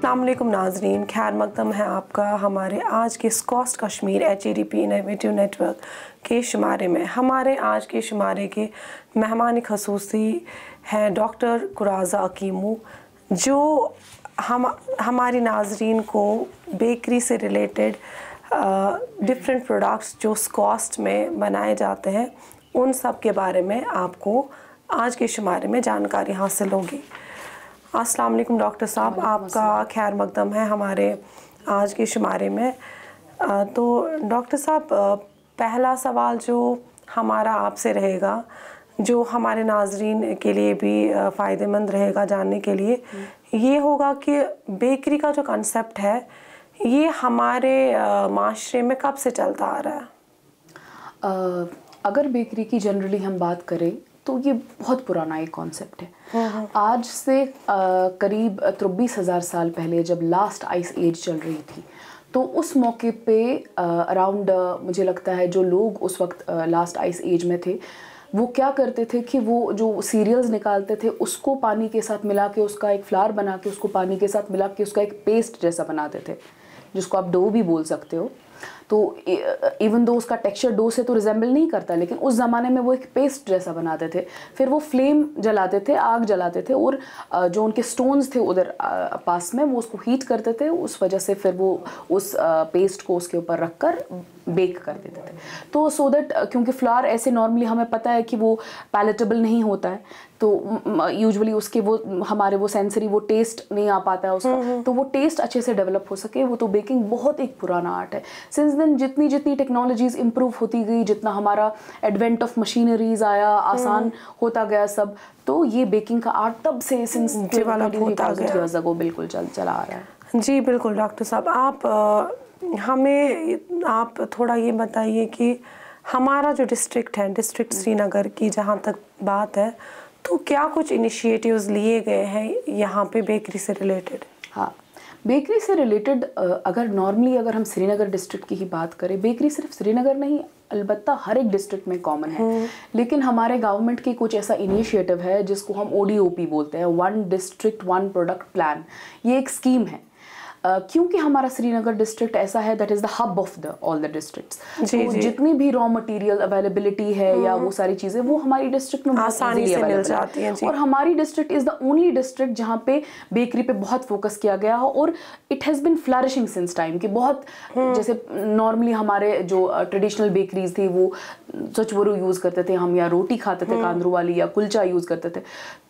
अस्सलाम वालेकुम नाजरीन, खैर मकदम है आपका हमारे आज के SKUAST Kashmir HADP innovative network के शुमारे में। हमारे आज के शुमारे के मेहमान खसूसी हैं डॉक्टर कुराजा अकीमू, जो हमारी नाजरीन को बेकरी से रिलेटेड डिफरेंट प्रोडक्ट्स जो स्कॉस्ट में बनाए जाते हैं उन सब के बारे में आपको आज के शुमारे में जानकारी हासिल होगी। अस्सलाम वालेकुम डॉक्टर साहब, आपका खैर मकदम है हमारे आज के शुमारे में। तो डॉक्टर साहब, पहला सवाल जो हमारा आपसे रहेगा, जो हमारे नाजरीन के लिए भी फ़ायदेमंद रहेगा जानने के लिए, ये होगा कि बेकरी का जो कंसेप्ट है ये हमारे माशरे में कब से चलता आ रहा है? अगर बेकरी की जनरली हम बात करें तो ये बहुत पुराना एक कॉन्सेप्ट है। आज से करीब 23,000 साल पहले जब लास्ट आइस एज चल रही थी, तो उस मौके पे अराउंड मुझे लगता है जो लोग उस वक्त लास्ट आइस एज में थे वो क्या करते थे कि वो जो सीरियल्स निकालते थे उसको पानी के साथ मिला के उसका एक फ्लावर बना के उसको पानी के साथ मिला के उसका एक पेस्ट जैसा बनाते थे, जिसको आप डो भी बोल सकते हो। तो इवन दो उसका टेक्सचर डो से तो रिजेंबल नहीं करता, लेकिन उस ज़माने में वो एक पेस्ट जैसा बनाते थे। फिर वो फ्लेम जलाते थे, आग जलाते थे, और जो उनके स्टोन्स थे उधर पास में वो उसको हीट करते थे। उस वजह से फिर वो उस पेस्ट को उसके ऊपर रख कर बेक कर देते थे। तो सो दैट, क्योंकि फ्लावर ऐसे नॉर्मली हमें पता है कि वो पैलेटेबल नहीं होता है, तो यूजुअली उसके वो हमारे वो सेंसरी वो टेस्ट नहीं आ पाता है उसका, तो वो टेस्ट अच्छे से डेवलप हो सके। वो तो बेकिंग बहुत एक पुराना आर्ट है। सिंस देन जितनी जितनी टेक्नोलॉजीज इंप्रूव होती गई, जितना हमारा एडवेंट ऑफ मशीनरीज आया, आसान होता गया सब, तो ये बेकिंग का आर्ट तब से सिंस 20,000 years ago बिल्कुल चला आ रहा है। जी बिल्कुल डॉक्टर साहब, आप थोड़ा ये बताइए कि हमारा जो डिस्ट्रिक्ट है, डिस्ट्रिक्ट श्रीनगर की जहाँ तक बात है, तो क्या कुछ इनिशिएटिव्स लिए गए हैं यहाँ पे बेकरी से रिलेटेड? हाँ, बेकरी से रिलेटेड अगर नॉर्मली अगर हम श्रीनगर डिस्ट्रिक्ट की ही बात करें, बेकरी सिर्फ श्रीनगर नहीं, अलबत्ता हर एक डिस्ट्रिक्ट में कॉमन है। लेकिन हमारे गवर्नमेंट की कुछ ऐसा इनिशिएटिव है जिसको हम ODOP बोलते हैं, one district one product plan. ये एक स्कीम है। क्योंकि हमारा श्रीनगर डिस्ट्रिक्ट ऐसा है that is the hub of the all the districts, तो जितनी भी रॉ मटेरियल अवेलेबिलिटी है या वो सारी चीज़ें वो हमारी डिस्ट्रिक्ट में आसानी से मिल जाती हैं। और हमारी district is the only district जहाँ पे बेकरी पे बहुत फोकस किया गया है, और it has been flourishing since time कि बहुत जैसे नॉर्मली हमारे जो ट्रेडिशनल बेकरीज थी वो सचवरू यूज़ करते थे हम, या रोटी खाते थे कांदरू वाली, या कुलचा यूज़ करते थे।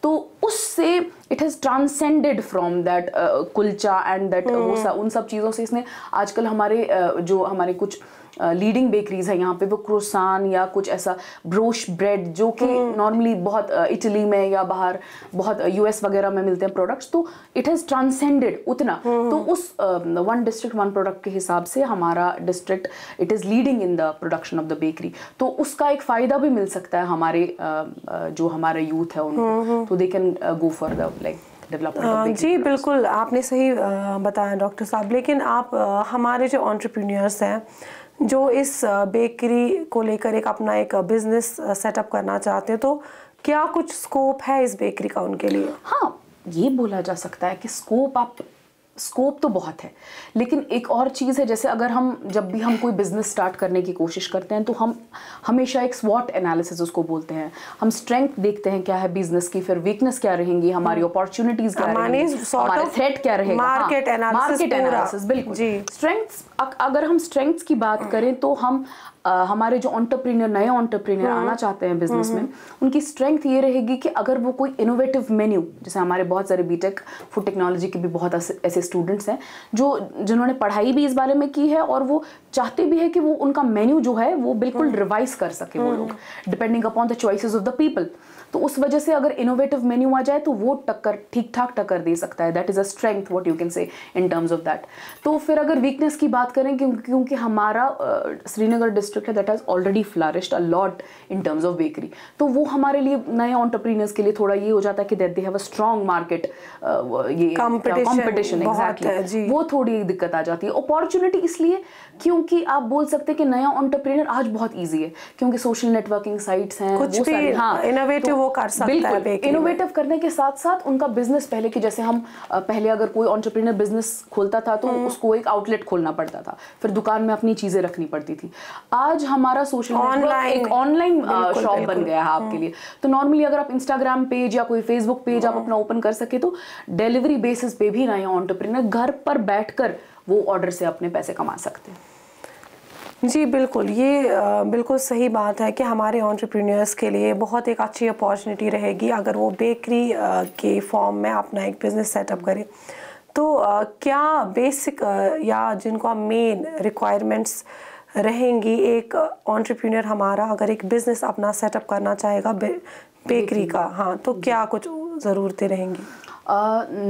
तो उससे it has transcended from that kulcha and that उन सब चीज़ों से इसने आजकल हमारे जो हमारे कुछ लीडिंग बेकरीज है यहाँ पे, वो क्रोसान या कुछ ऐसा ब्रोश ब्रेड जो कि नॉर्मली बहुत इटली में या बाहर बहुत US वगैरह में मिलते हैं प्रोडक्ट्स, तो इट हैज़ ट्रांसेंडेड उतना। तो उस वन डिस्ट्रिक्ट वन प्रोडक्ट के हिसाब से हमारा district it is leading in the production of the bakery. तो उसका एक फ़ायदा भी मिल सकता है हमारे जो हमारे यूथ है उनको, तो they can go for the like development. जी बिल्कुल, आपने सही बताया डॉक्टर साहब। लेकिन आप हमारे जो एंटरप्रेन्योर्स हैं जो इस बेकरी को लेकर अपना एक बिजनेस सेटअप करना चाहते हैं, तो क्या कुछ स्कोप है इस बेकरी का उनके लिए? हाँ, ये बोला जा सकता है कि स्कोप तो बहुत है, लेकिन एक और चीज़ है, जैसे अगर हम जब भी हम कोई बिजनेस स्टार्ट करने की कोशिश करते हैं तो हम हमेशा एक स्वॉट एनालिसिस उसको बोलते हैं। हम स्ट्रेंथ देखते हैं क्या है बिजनेस की, फिर वीकनेस क्या रहेंगी, हमारी अपॉर्चुनिटीज क्या रहेंगी, हमारे थ्रेट क्या रहेगा, मार्केट एनालिसिस। बिल्कुल जी। स्ट्रेंथ्स, अगर हम स्ट्रेंथ्स की बात करें तो हम हमारे जो नए एंटरप्रेन्योर आना चाहते हैं बिजनेस में, उनकी स्ट्रेंथ ये रहेगी कि अगर वो कोई इनोवेटिव मेन्यू, जैसे हमारे बहुत सारे बीटेक फूड टेक्नोलॉजी के भी बहुत ऐसे स्टूडेंट्स हैं जिन्होंने पढ़ाई भी इस बारे में की है, और वो चाहते भी है कि वो उनका मेन्यू जो है वो बिल्कुल रिवाइज कर सके वो लोग, depending upon the choices of the people. तो उस वजह से अगर इनोवेटिव मेन्यू आ जाए तो वो ठीक ठाक टक्कर दे सकता है। That is a strength what you can say in terms of that. तो फिर अगर वीकनेस की बात करें, क्योंकि हमारा श्रीनगर डिस्ट्रिक्ट डिस्ट्रिक्ट है that has already flourished a lot in terms of bakery, तो वो हमारे लिए नए एंटरप्रेन्योर्स के लिए थोड़ा ये हो जाता है कि that they have a strong market, ये कंपटीशन एग्जैक्टली, वो थोड़ी दिक्कत आ जाती है। अपॉर्चुनिटी इसलिए क्योंकि आप बोल सकते हैं कि नया एंटरप्रेन्योर आज बहुत ईजी है, क्योंकि सोशल नेटवर्किंग साइट्स हैं, कुछ भी इनोवेटिव वो कर सकता है। बिल्कुल, इनोवेटिव करने के साथ साथ उनका बिजनेस, पहले की जैसे हम पहले अगर कोई एंटरप्रेन्योर बिजनेस खोलता था तो उसको एक आउटलेट खोलना पड़ता था, फिर दुकान में अपनी चीजें रखनी पड़ती थी। आज हमारा सोशल नेटवर्क एक ऑनलाइन शॉप बन गया है आपके लिए। तो नॉर्मली अगर आप इंस्टाग्राम पेज या कोई फेसबुक पेज आप अपना ओपन कर सके तो डिलीवरी बेसिस पे भी नया एंटरप्रेन्योर घर पर बैठकर वो ऑर्डर से अपने पैसे कमा सकते हैं। जी बिल्कुल, ये बिल्कुल सही बात है कि हमारे एंटरप्रेन्योर्स के लिए बहुत एक अच्छी अपॉर्चुनिटी रहेगी अगर वो बेकरी के फॉर्म में अपना एक बिज़नेस सेटअप करें। तो क्या बेसिक या जिनको मेन रिक्वायरमेंट्स रहेंगी एक एंटरप्रेन्योर हमारा अगर एक बिज़नेस अपना सेटअप करना चाहेगा बेकरी का, हाँ, तो क्या कुछ ज़रूरतें रहेंगी?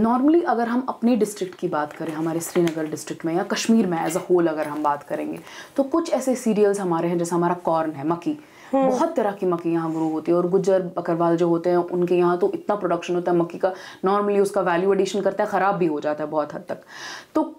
नॉर्मली अगर हम अपने डिस्ट्रिक्ट की बात करें, हमारे श्रीनगर डिस्ट्रिक्ट में या कश्मीर में एज अ होल अगर हम बात करेंगे, तो कुछ ऐसे सीरियल्स हमारे हैं, जैसे हमारा कॉर्न है, मक्की, बहुत तरह की मक्की यहाँ ग्रो होती है, और गुज्जर बकरवाल जो होते हैं उनके यहाँ तो इतना प्रोडक्शन होता है मक्की का, नॉर्मली उसका वैल्यू एडिशन करता है, ख़राब भी हो जाता है बहुत हद तक, तो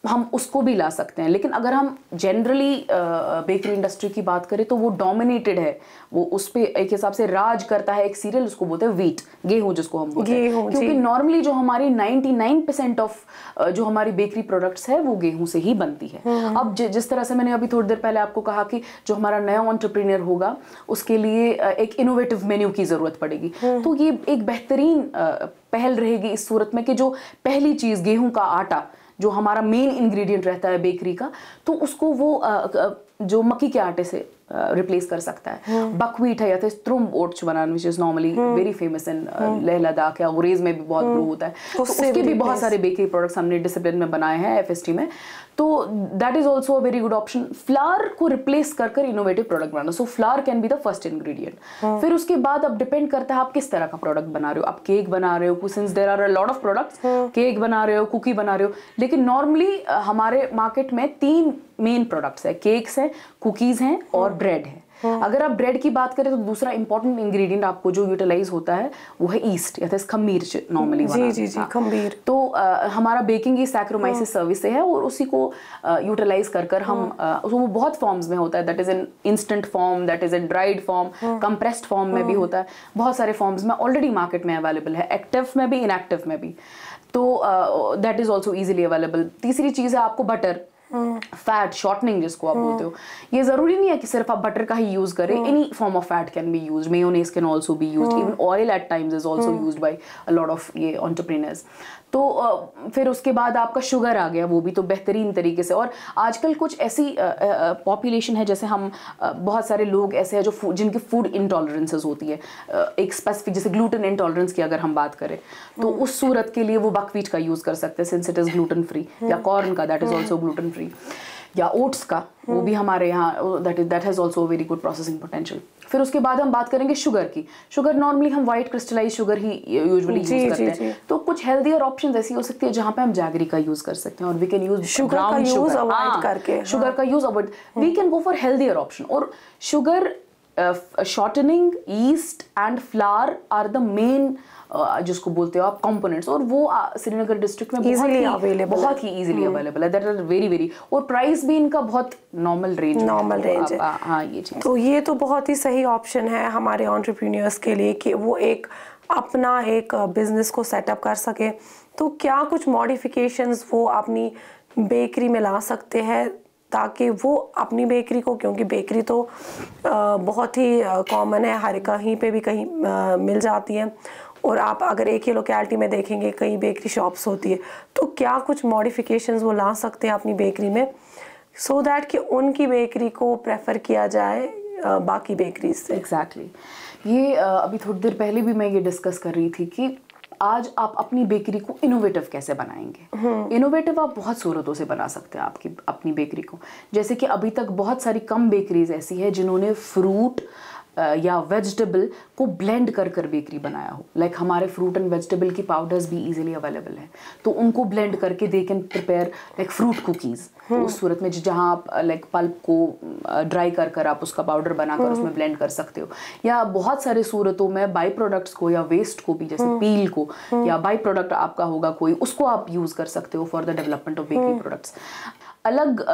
हम उसको भी ला सकते हैं। लेकिन अगर हम जनरली बेकरी इंडस्ट्री की बात करें तो वो डोमिनेटेड है, वो उस पर एक हिसाब से राज करता है एक सीरियल, उसको बोलते हैं व्हीट, गेहूँ जिसको हम बोलते हैं, क्योंकि नॉर्मली जो हमारी 99% ऑफ जो हमारी बेकरी प्रोडक्ट्स है वो गेहूं से ही बनती है। अब जिस तरह से मैंने अभी थोड़ी देर पहले आपको कहा कि जो हमारा नया एंटरप्रेन्योर होगा उसके लिए एक इनोवेटिव मेन्यू की जरूरत पड़ेगी, तो ये एक बेहतरीन पहल रहेगी इस सूरत में कि जो पहली चीज गेहूं का आटा जो हमारा मेन इंग्रेडिएंट रहता है बेकरी का, तो उसको वो जो मक्की के आटे से रिप्लेस कर सकता है। बकवीट है या तो स्ट्रुम ओट्स बनाना, which is normally very famous in Leh Ladakh या गुरेज में भी बहुत ग्रो होता है, तो उसके भी बहुत सारे बेकरी प्रोडक्ट्स हमने डिसिप्लिन में बनाए हैं एफएसटी में, तो that is also a very good option. Flower को रिप्लेस कर innovative product banana, so flower can be the first ingredient. फिर उसके बाद अब डिपेंड करता है आप किस तरह का प्रोडक्ट बना रहे हो, आप केक बना रहे हो, since there are a lot of products, cake बना रहे हो, कुकी बना रहे हो, लेकिन नॉर्मली हमारे मार्केट में 3 मेन प्रोडक्ट्स है, केक्स हैं, कुकीज हैं और ब्रेड है। अगर आप ब्रेड की बात करें तो दूसरा इंपॉर्टेंट इंग्रेडिएंट आपको जो यूटिलाइज होता है वो है ईस्ट या खमीर नॉर्मली। जी खमीर। तो हमारा बेकिंग ये सैक्रोमाइसिस सर्विस से है और उसी को यूटिलाइज कर हम वो बहुत फॉर्म्स में होता है, that is in instant form, that is in dried form, compressed form में भी होता है, बहुत सारे फॉर्म्स में ऑलरेडी मार्केट में अवेलेबल है, एक्टिव में भी इनएक्टिव में भी, तो that is also easily available. तीसरी चीज है आपको बटर, फैट शॉर्टनिंग जिसको आप बोलते हो। ये जरूरी नहीं है कि सिर्फ आप बटर का ही यूज करें, any form of fat can be used, mayonnaise can also be used, even oil eight times is also used by a lot of ये एंटरप्रेन्योर्स। तो फिर उसके बाद आपका शुगर आ गया, वो भी तो बेहतरीन तरीके से। और आजकल कुछ ऐसी पॉपुलेशन है, जैसे हम बहुत सारे लोग ऐसे हैं जो जिनकी फूड इंटॉलरेंसेस होती है, एक स्पेसिफिक जैसे ग्लूटेन इंटॉलरेंस की अगर हम बात करें तो उस सूरत के लिए वो बकवीट का यूज कर सकते हैं since it is gluten free, या कॉर्न का that is also gluten free, या ओट्स का, वो भी हमारे यहाँ that has also very good processing potential. फिर उसके बाद हम बात करेंगे शुगर की। शुगर नॉर्मली हम व्हाइट क्रिस्टलाइज शुगर ही यूजुअली यूज करते हैं, तो कुछ हेल्दियर ऑप्शंस ऐसी हो सकती है जहाँ पे हम जैगरी का यूज कर सकते हैं, और वी कैन यूज शुगर का यूज अवॉइड करके, शुगर का use avoid, we can go for healthier option. और sugar, shortening, yeast and flour are the main जिसको बोलते हो आप कंपोनेंट्स, और वो श्रीनगर डिस्ट्रिक्ट में बहुत ही इजीली अवेलेबल है, दैट आर वेरी वेरी, और प्राइस भी इनका बहुत नॉर्मल रेंज है। हाँ, ये चीज तो ये तो बहुत ही सही ऑप्शन है हमारे एंटरप्रेन्योर्स के लिए कि वो एक अपना एक बिजनेस को सेटअप कर सके। तो क्या कुछ मॉडिफिकेशंस वो अपनी बेकरी में ला सकते हैं ताकि वो अपनी बेकरी को, क्योंकि बेकरी तो बहुत ही कॉमन है, हर कहीं पे भी कहीं मिल जाती है, और आप अगर एक ही लोकेलिटी में देखेंगे कई बेकरी शॉप्स होती है, तो क्या कुछ मॉडिफिकेशंस वो ला सकते हैं अपनी बेकरी में सो दैट कि उनकी बेकरी को प्रेफर किया जाए बाकी बेकरीज से? एग्जैक्टली ये अभी थोड़ी देर पहले भी मैं ये डिस्कस कर रही थी कि आज आप अपनी बेकरी को इनोवेटिव कैसे बनाएंगे। इनोवेटिव आप बहुत सूरतों से बना सकते हैं आपकी अपनी बेकरी को, जैसे कि अभी तक बहुत सारी कम बेकरीज ऐसी है जिन्होंने फ्रूट या वेजिटेबल को ब्लेंड कर कर बेकरी बनाया हो। लाइक हमारे फ्रूट एंड वेजिटेबल की पाउडर्स भी इजीली अवेलेबल हैं, तो उनको ब्लेंड करके they can prepare like fruit cookies. तो उस सूरत में जहाँ आप लाइक पल्प को ड्राई कर कर आप उसका पाउडर बनाकर उसमें ब्लेंड कर सकते हो, या बहुत सारे सूरतों में बाई प्रोडक्ट्स को या वेस्ट को भी, जैसे पील को या बाई प्रोडक्ट आपका होगा कोई, उसको आप यूज़ कर सकते हो for the development of bakery products. अलग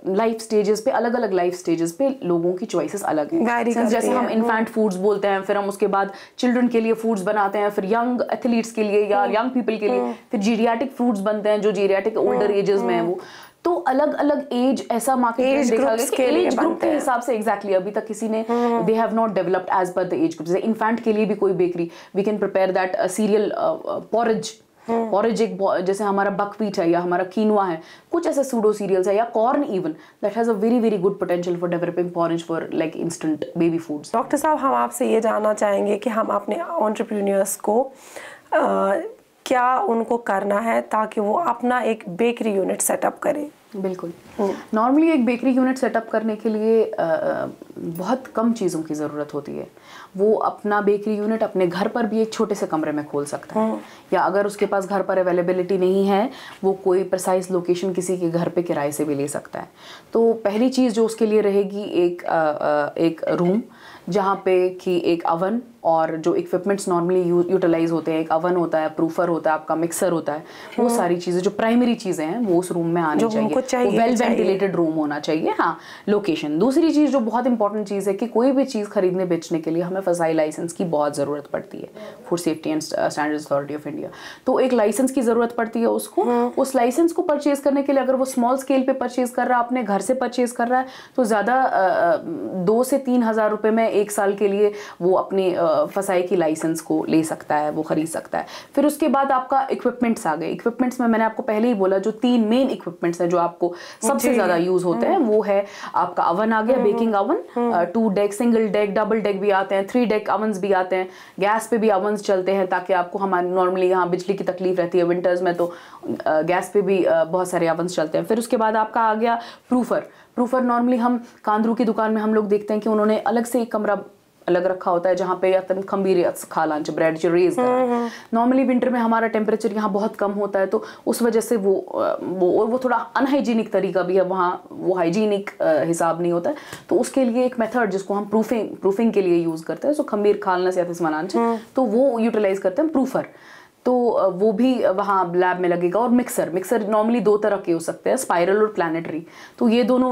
लाइफ स्टेजेस पे, अलग अलग लाइफ स्टेजेस पे लोगों की चॉइसेस अलग हैं। जैसे हम इन्फेंट फूड्स बोलते हैं, फिर हम उसके बाद चिल्ड्रन के लिए फूड्स बनाते हैं, फिर यंग एथलीट्स के लिए या यंग पीपल के लिए फिर जीरियाटिक फ्रूट्स बनते हैं जो जीरियाटिक ओल्डर एजेस में है वो। तो अलग अलग एज, ऐसा मार्केट में देखा गया कि एज ग्रुप के हिसाब से एग्जैक्टली अभी तक किसी ने they have not developed as per the age group. जैसे इन्फेंट के लिए भी कोई bakery, we can prepare that cereal porridge, एक जैसे हमारा बकव्हीट है या हमारा कीनवा है, कुछ ऐसे सूडो सीरियल्स है, या corn even that has a very very good potential for developing porridge for like instant baby foods. Doctor साहब, हम आपसे ये जानना चाहेंगे कि हम अपने एंटरप्रेन्योर्स को क्या उनको करना है ताकि वो अपना एक बेकरी यूनिट सेटअप करें? बिल्कुल, नॉर्मली एक बेकरी यूनिट सेटअप करने के लिए बहुत कम चीज़ों की ज़रूरत होती है। वो अपना बेकरी यूनिट अपने घर पर भी एक छोटे से कमरे में खोल सकता है, या अगर उसके पास घर पर अवेलेबिलिटी नहीं है, वो कोई प्रिसाइज लोकेशन किसी के घर पे किराए से भी ले सकता है। तो पहली चीज़ जो उसके लिए रहेगी, एक रूम जहाँ पे कि एक अवन और जो इक्विपमेंट्स नॉर्मली यूटिलाइज होते हैं, एक अवन होता है, प्रूफर होता है, आपका मिक्सर होता है, वो सारी चीज़ें जो प्राइमरी चीज़ें हैं वो उस रूम में आनी चाहिए। वेल वेंटिलेटेड रूम होना चाहिए। हाँ, लोकेशन। दूसरी चीज़ जो बहुत इंपॉर्टेंट चीज़ है कि कोई भी चीज़ खरीदने बेचने के लिए हमें फसाई लाइसेंस की बहुत ज़रूरत पड़ती है, food safety and standards authority of India. तो एक लाइसेंस की ज़रूरत पड़ती है उसको। उस लाइसेंस को परचेज करने के लिए अगर वो स्मॉल स्केल पे परचेज कर रहा है, अपने घर से परचेज कर रहा है, तो ज़्यादा 2 से 3 हज़ार रुपये में 1 साल के लिए वो अपनी फसाई की लाइसेंस को ले सकता है, वो खरीद सकता है। फिर उसके बाद आपका इक्विपमेंट्स आ गए। इक्विपमेंट्स में मैंने आपको पहले ही बोला, जो 3 मेन इक्विपमेंट्स हैं जो आपको सबसे ज़्यादा यूज होते हैं, वो है आपका अवन आ गया, baking oven, 2 deck, single deck, double deck भी आते हैं, 3 डेक अवन्स भी आते हैं। गैस पे भी अवन्स चलते हैं ताकि आपको, हमारे नॉर्मली यहाँ बिजली की तकलीफ रहती है विंटर्स में, तो गैस पे भी बहुत सारे अवन्स चलते हैं। फिर उसके बाद आपका आ गया प्रूफर। नॉर्मली हम कांदरू की दुकान में हम लोग देखते हैं कि उन्होंने अलग से एक कमरा अलग रखा होता है जहाँ पे तन खंबीर खा लंच ब्रेड जो रेज नॉर्मली विंटर में हमारा टेम्परेचर यहाँ बहुत कम होता है, तो उस वजह से वो थोड़ा अनहाइजीनिक तरीका भी है, वहाँ वो हाइजीनिक हिसाब नहीं होता है। तो उसके लिए एक मेथड जिसको हम प्रूफिंग के लिए यूज़ करते हैं, सो खंबीर खालना से मनान, तो वो यूटिलाइज करते हैं प्रूफर। तो वो भी वहाँ लैब में लगेगा। और मिक्सर नॉर्मली 2 तरह के हो सकते हैं, स्पाइरल और प्लानेटरी। तो ये दोनों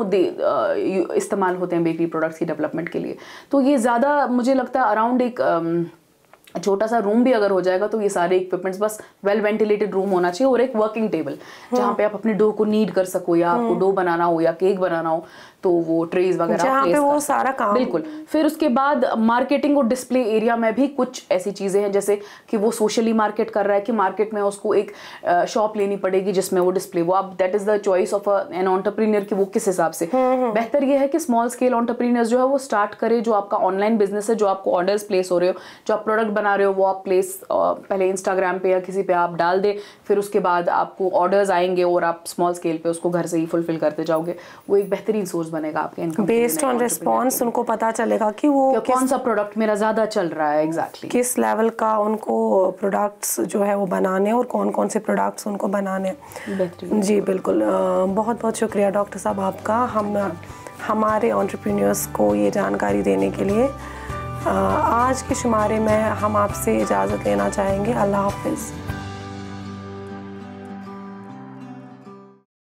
इस्तेमाल होते हैं बेकरी प्रोडक्ट्स की डेवलपमेंट के लिए। तो ये ज़्यादा मुझे लगता है अराउंड एक छोटा सा रूम भी अगर हो जाएगा तो ये सारे इक्विपमेंट्स, बस वेल वेंटिलेटेड रूम होना चाहिए और एक वर्किंग टेबल जहाँ पे आप अपने डो को नीड कर सको, या आपको डो बनाना हो या केक बनाना हो, तो वो ट्रेज वगैरह जहाँ पे वो सारा काम। बिल्कुल। फिर उसके बाद मार्केटिंग और डिस्प्ले एरिया में भी कुछ ऐसी चीजें हैं, जैसे कि वो सोशली मार्केट कर रहा है कि मार्केट में उसको एक शॉप लेनी पड़ेगी जिसमें वो डिस्प्ले, वो आप that is the choice of an entrepreneur कि वो किस हिसाब से। बेहतर ये है कि स्मॉल स्केल एंटरप्रेन्योर्स जो है वो स्टार्ट करे, जो आपका ऑनलाइन बिजनेस है, जो आपको ऑर्डर्स प्लेस हो रहे हो, जो आप प्रोडक्ट बना रहे हो, वो आप प्लेस पहले इंस्टाग्राम पे या किसी पे आप डाल दे, फिर उसके बाद आपको ऑर्डर्स आएंगे और आप स्मॉल स्केल पे उसको घर से ही फुलफिल करते जाओगे। वो एक बेहतरीन सोर्स बनेगा आपके इनकम। बेस्ड ऑन रिस्पॉन्स उनको पता चलेगा कि वो कौन सा प्रोडक्ट मेरा ज़्यादा चल रहा है, एग्जैक्टली किस लेवल का उनको प्रोडक्ट्स जो है वो बनाने और कौन कौन से प्रोडक्ट्स उनको बनाने। जी बिल्कुल, बहुत बहुत शुक्रिया डॉक्टर साहब आपका हमारे एंटरप्रेन्योर्स को ये जानकारी देने के लिए। आज के शुमारे में हम आपसे इजाज़त लेना चाहेंगे। अल्लाह हाफिज़।